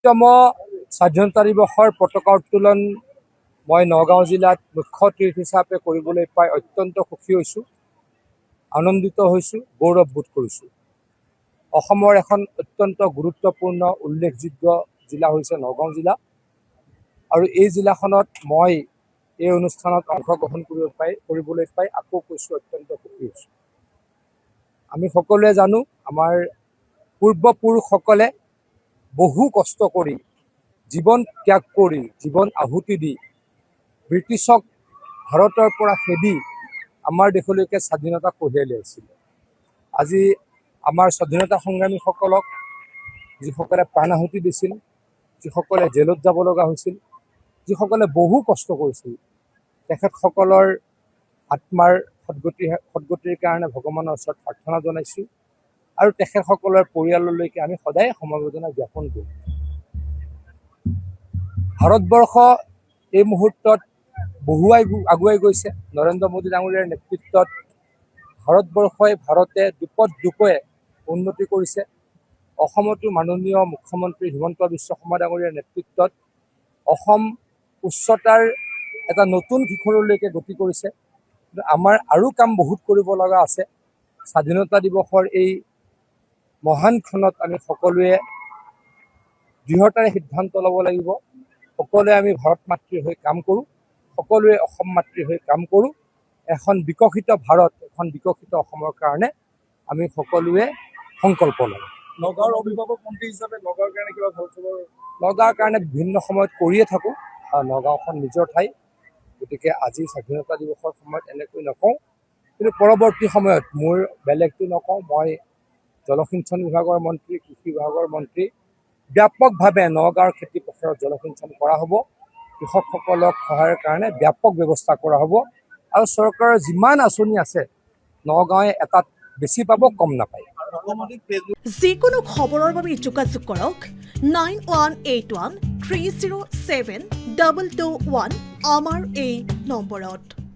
২৬তম স্বাধীনতা দিৱসৰ পতাকা উত্তোলন মই নগাঁও জিলাত মুখ্য তীৰ্থ হিচাপে কৰিবলৈ পাই অত্যন্ত সুখী হৈছোঁ, আনন্দিত হৈছোঁ, গৌৰৱবোধ কৰিছোঁ। অসমৰ এখন অত্যন্ত গুৰুত্বপূৰ্ণ উল্লেখযোগ্য জিলা হৈছে নগাঁও জিলা, আৰু এই জিলাখনত মই এই অনুষ্ঠানত অংশগ্ৰহণ কৰিবলৈ পাই আকৌ কৈছোঁ অত্যন্ত সুখী হৈছোঁ। আমি সকলোৱে জানো আমাৰ পূৰ্বপুৰুষসকলে বহু কষ্ট কৰি, জীৱন ত্যাগ কৰি, জীৱন আহুতি দি ব্ৰিটিছক ভাৰতৰ পৰা খেদি আমাৰ দেশলৈকে স্বাধীনতা কঢ়িয়াই লৈ আহিছিলে। আজি আমাৰ স্বাধীনতা সংগ্ৰামীসকলক যিসকলে প্ৰাণ আহুতি দিছিল, যিসকলে জেলত যাব লগা হৈছিল, যিসকলে বহু কষ্ট কৰিছিল, তেখেতসকলৰ আত্মাৰ সদ্গতিৰ কাৰণে ভগৱানৰ ওচৰত প্ৰাৰ্থনা জনাইছোঁ, আৰু তেখেতসকলৰ পৰিয়াললৈকে আমি সদায় সমবেদনা জ্ঞাপন কৰোঁ। ভাৰতবৰ্ষ এই মুহূৰ্তত আগুৱাই গৈছে। নৰেন্দ্ৰ মোদী ডাঙৰীয়াৰ নেতৃত্বত ভাৰতে দুপে উন্নতি কৰিছে। অসমতো মাননীয় মুখ্যমন্ত্ৰী হিমন্ত বিশ্ব শৰ্মা ডাঙৰীয়াৰ নেতৃত্বত অসম উচ্চতাৰ এটা নতুন শিখৰলৈকে গতি কৰিছে। আমাৰ আৰু কাম বহুত কৰিব লগা আছে। স্বাধীনতা দিৱসৰ এই মহান ক্ষণত আমি সকলোৱে দৃঢ়তাৰে সিদ্ধান্ত ল'ব লাগিব। সকলোৱে আমি ভাৰত মাতৃৰ হৈ কাম কৰোঁ, সকলোৱে অসম মাতৃৰ হৈ কাম কৰোঁ। এখন বিকশিত ভাৰত, এখন বিকশিত অসমৰ কাৰণে আমি সকলোৱে সংকল্প লওঁ। নগাঁৱৰ অভিভাৱক মন্ত্ৰী হিচাপে নগাঁৱৰ কাৰণে কিবা ভাল খবৰ? নগাঁৱৰ কাৰণে বিভিন্ন সময়ত কৰিয়ে থাকোঁ। নগাঁওখন নিজৰ ঠাই, গতিকে আজি স্বাধীনতা দিৱসৰ সময়ত এনেকৈ নকওঁ, কিন্তু পৰৱৰ্তী সময়ত মোৰ বেলেগটো নকওঁ। মই জলসিঞ্চন বিভাগৰ মন্ত্ৰী, কৃষি বিভাগৰ মন্ত্ৰী, ব্যাপকভাৱে নগাঁৱৰ খেতি পথাৰত জলসিঞ্চন কৰা হ'ব, কৃষকসকলক সহায়ৰ কাৰণে ব্যাপক ব্যৱস্থা কৰা হ'ব, আৰু চৰকাৰৰ যিমান আঁচনি আছে নগাঁৱে এটাত বেছি পাব, কম নাপায়। যিকোনো খবৰৰ বাবে যোগাযোগ কৰক 9181307221 আমাৰ এই নম্বৰত।